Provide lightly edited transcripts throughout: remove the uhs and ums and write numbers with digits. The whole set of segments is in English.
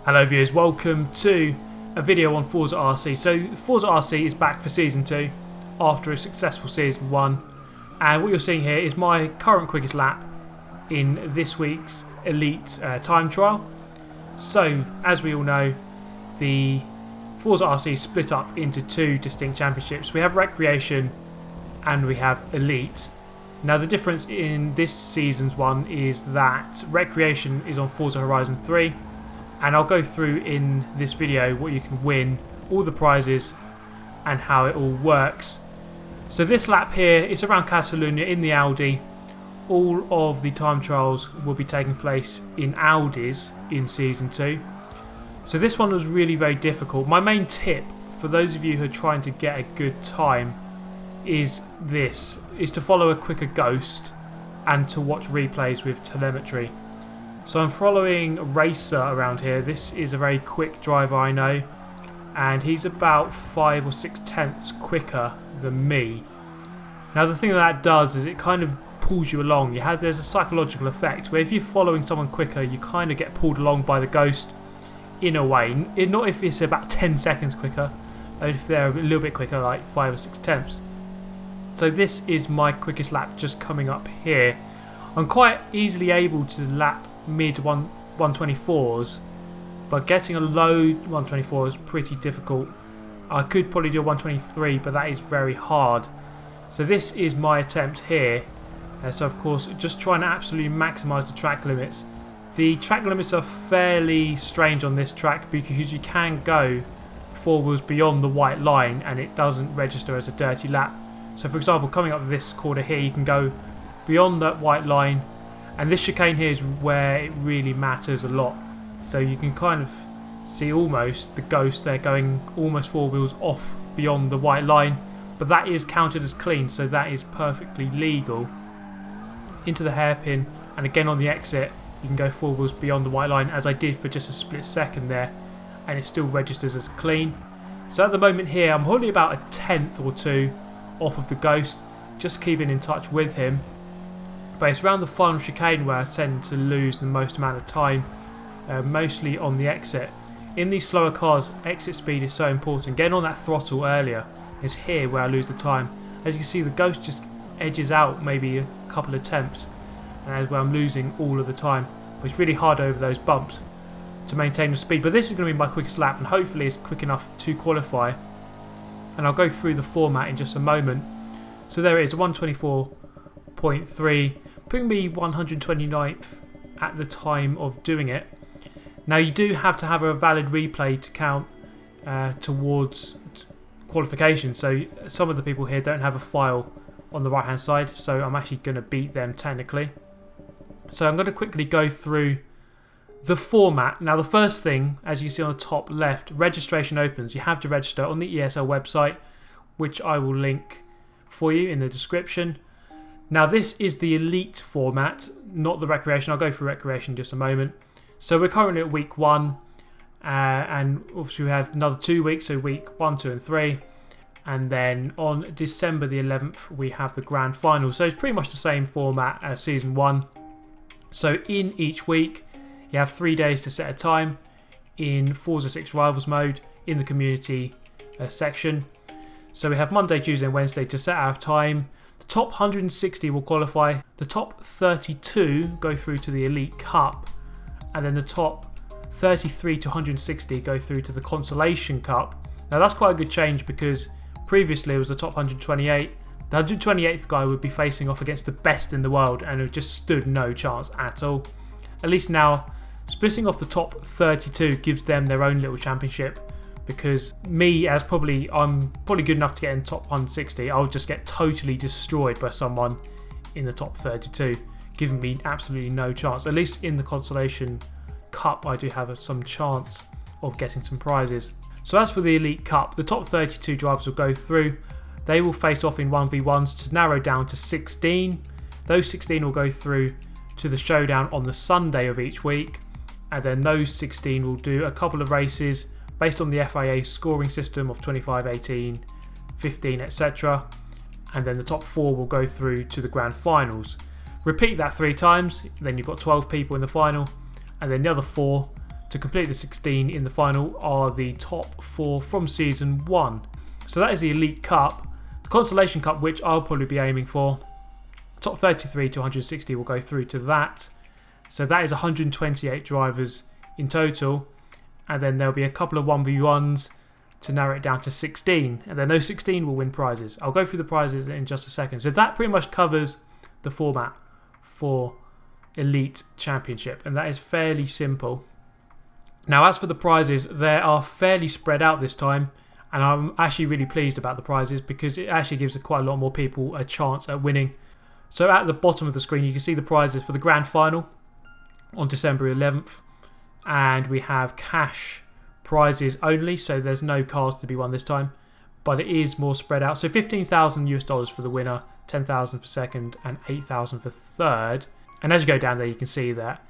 Hello viewers, welcome to a video on Forza RC. So Forza RC is back for Season 2 after a successful Season 1, and what you're seeing here is my current quickest lap in this week's Elite time trial. So as we all know, the Forza RC is split up into two distinct championships. We have Recreation and we have Elite. Now the difference in this season's one is that Recreation is on Forza Horizon 3, and I'll go through in this video what you can win, all the prizes and how it all works. So this lap here is around Catalunya in the Audi. All of the time trials will be taking place in Audis in Season 2. So this one was really very difficult. My main tip for those of you who are trying to get a good time is to follow a quicker ghost and to watch replays with telemetry. So I'm following Racer around here. This is a very quick driver, I know, and he's about 5 or 6 tenths quicker than me. Now the thing that does is it kind of pulls you along. There's a psychological effect where if you're following someone quicker, you kind of get pulled along by the ghost in a way. Not if it's about 10 seconds quicker, but if they're a little bit quicker, like 5 or 6 tenths. So this is my quickest lap just coming up here. I'm quite easily able to lap mid 124s, but getting a low 124 is pretty difficult. I could probably do a 123, but that is very hard. So this is my attempt here. So of course just trying to absolutely maximise the track limits. The track limits are fairly strange on this track because you can go 4 wheels beyond the white line and it doesn't register as a dirty lap. So for example, coming up this corner here, you can go beyond that white line, and this chicane here is where it really matters a lot. So you can kind of see almost the ghost there going almost 4 wheels off beyond the white line, but that is counted as clean, so that is perfectly legal. Into the hairpin, and again on the exit you can go 4 wheels beyond the white line, as I did for just a split second there, and it still registers as clean. So at the moment here I'm probably about a tenth or two off of the ghost, just keeping in touch with him. But it's around the final chicane where I tend to lose the most amount of time, mostly on the exit. In these slower cars, exit speed is so important. Getting on that throttle earlier is here where I lose the time. As you can see, the ghost just edges out maybe a couple of tenths, and that's where I'm losing all of the time. But it's really hard over those bumps to maintain the speed. But this is going to be my quickest lap, and hopefully it's quick enough to qualify. And I'll go through the format in just a moment. So there it is, 124.3, putting me 129th at the time of doing it. Now you do have to have a valid replay to count towards qualification. So some of the people here don't have a file on the right hand side, so I'm actually going to beat them technically. So I'm going to quickly go through the format. Now the first thing, as you see on the top left, registration opens. You have to register on the ESL website, which I will link for you in the description. Now this is the Elite format, not the Recreation. I'll go through Recreation in just a moment. So we're currently at week 1, and obviously we have another 2 weeks, so week 1, 2 and 3, and then on December the 11th we have the grand final. So it's pretty much the same format as Season 1. So in each week you have 3 days to set a time in Forza 6 Rivals mode in the community section. So we have Monday, Tuesday and Wednesday to set our time. The top 160 will qualify, the top 32 go through to the Elite Cup, and then the top 33 to 160 go through to the Consolation Cup. Now that's quite a good change because previously it was the top 128. The 128th guy would be facing off against the best in the world and it just stood no chance at all. At least now, splitting off the top 32 gives them their own little championship, because me, I'm probably good enough to get in top 160, I'll just get totally destroyed by someone in the top 32, giving me absolutely no chance. At least in the Consolation Cup I do have some chance of getting some prizes. So as for the Elite Cup, the top 32 drivers will go through. They will face off in 1v1s to narrow down to 16. Those 16 will go through to the showdown on the Sunday of each week, and then those 16 will do a couple of races based on the FIA scoring system of 25, 18, 15, etc. And then the top 4 will go through to the grand finals. Repeat that 3 times, then you've got 12 people in the final, and then the other 4 to complete the 16 in the final are the top 4 from Season 1. So that is the Elite Cup. The Consolation Cup, which I'll probably be aiming for, top 33 to 160 will go through to that. So that is 128 drivers in total. And then there'll be a couple of 1v1s to narrow it down to 16. And then those 16 will win prizes. I'll go through the prizes in just a second. So that pretty much covers the format for Elite Championship. And that is fairly simple. Now, as for the prizes, they are fairly spread out this time. And I'm actually really pleased about the prizes because it actually gives quite a lot more people a chance at winning. So at the bottom of the screen you can see the prizes for the Grand Final on December 11th. And we have cash prizes only, so there's no cars to be won this time. But it is more spread out. So $15,000 for the winner, $10,000 for second and $8,000 for third. And as you go down there you can see that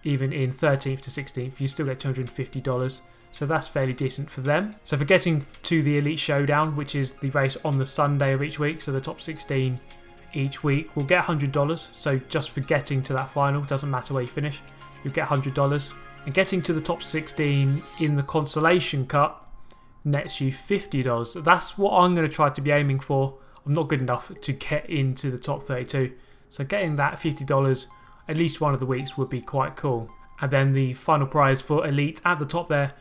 even in 13th to 16th you still get $250. So that's fairly decent for them. So for getting to the Elite Showdown, which is the race on the Sunday of each week, so the top 16 each week will get $100. So just for getting to that final, doesn't matter where you finish, you'll get $100. And getting to the top 16 in the Consolation Cup nets you $50. That's what I'm going to try to be aiming for. I'm not good enough to get into the top 32. So getting that $50 at least one of the weeks would be quite cool. And then the final prize for Elite at the top there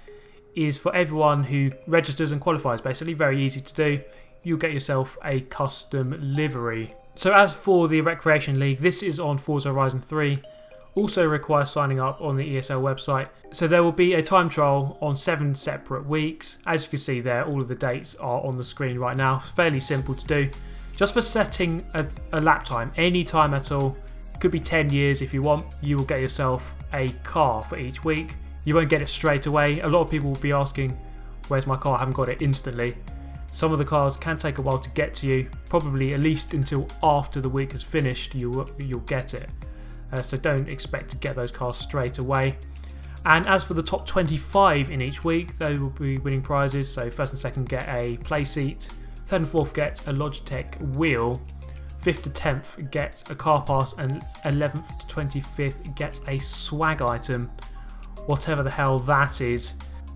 is for everyone who registers and qualifies. Basically very easy to do. You'll get yourself a custom livery. So as for the Recreation League, this is on Forza Horizon 3. Also requires signing up on the ESL website. So there will be a time trial on 7 separate weeks. As you can see there, all of the dates are on the screen right now. Fairly simple to do. Just for setting a lap time, any time at all, could be 10 years if you want, you will get yourself a car for each week. You won't get it straight away. A lot of people will be asking, where's my car? I haven't got it instantly. Some of the cars can take a while to get to you, probably at least until after the week has finished you'll get it. So don't expect to get those cars straight away. And as for the top 25 in each week, they will be winning prizes. So first and second get a play seat, third and fourth get a Logitech wheel, 5th to 10th get a car pass, and 11th to 25th get a swag item, whatever the hell that is.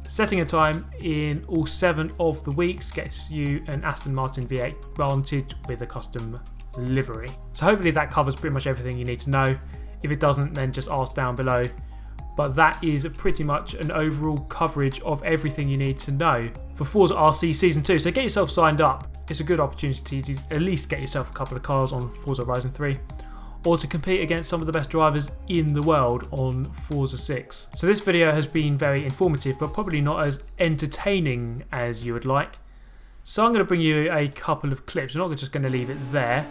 Setting a time in all 7 of the weeks gets you an Aston Martin V8 granted with a custom livery. So hopefully that covers pretty much everything you need to know. If it doesn't, then just ask down below. But that is pretty much an overall coverage of everything you need to know for Forza RC Season 2. So get yourself signed up. It's a good opportunity to at least get yourself a couple of cars on Forza Horizon 3, or to compete against some of the best drivers in the world on Forza 6. So this video has been very informative, but probably not as entertaining as you would like. So I'm going to bring you a couple of clips. I'm not just going to leave it there.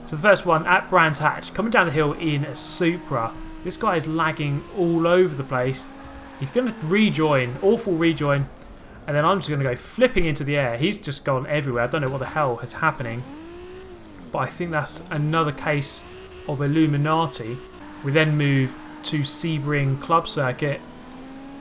So the first one, at Brands Hatch, coming down the hill in a Supra. This guy is lagging all over the place. He's going to rejoin, awful rejoin, and then I'm just going to go flipping into the air. He's just gone everywhere. I don't know what the hell is happening, but I think that's another case of Illuminati. We then move to Sebring Club Circuit,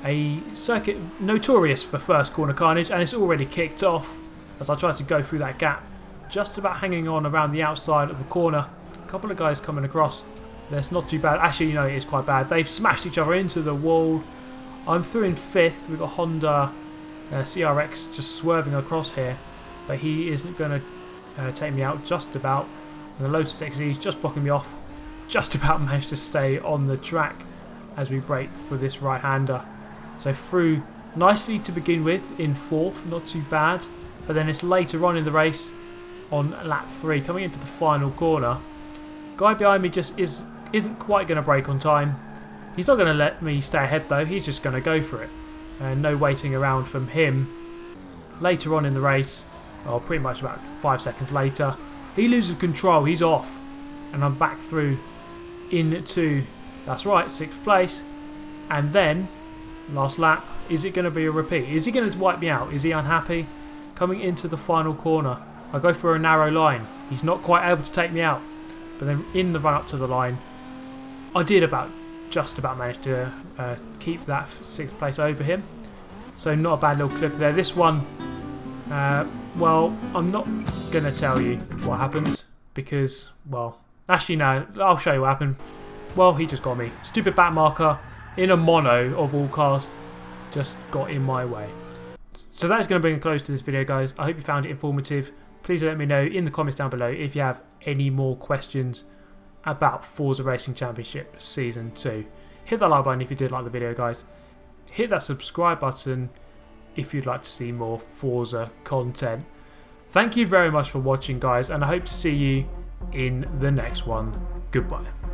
a circuit notorious for first corner carnage, and it's already kicked off as I try to go through that gap, just about hanging on around the outside of the corner. A couple of guys coming across. That's not too bad. Actually, you know, it is quite bad. They've smashed each other into the wall. I'm through in 5th. We've got Honda CRX just swerving across here, but he isn't going to take me out just about. And the Lotus XE is just blocking me off. Just about managed to stay on the track as we brake for this right-hander. So through nicely to begin with in 4th, not too bad. But then it's later on in the race on lap 3, coming into the final corner. Guy behind me just isn't quite going to brake on time. He's not going to let me stay ahead though. He's just going to go for it. No waiting around from him. Later on in the race, or pretty much about 5 seconds later, he loses control. He's off, and I'm back through into, that's right, 6th place. And then last lap, is it going to be a repeat? Is he going to wipe me out? Is he unhappy? Coming into the final corner, I go for a narrow line. He's not quite able to take me out, but then in the run up to the line, I did just about manage to keep that 6th place over him. So not a bad little clip there. This one, well, I'm not going to tell you what happened because, well, actually no, I'll show you what happened. Well, he just got me. Stupid back marker, in a mono of all cars just got in my way. So that is going to bring a close to this video, guys. I hope you found it informative. Please let me know in the comments down below if you have any more questions about Forza Racing Championship Season 2. Hit that like button if you did like the video, guys. Hit that subscribe button if you'd like to see more Forza content. Thank you very much for watching, guys, and I hope to see you in the next one. Goodbye.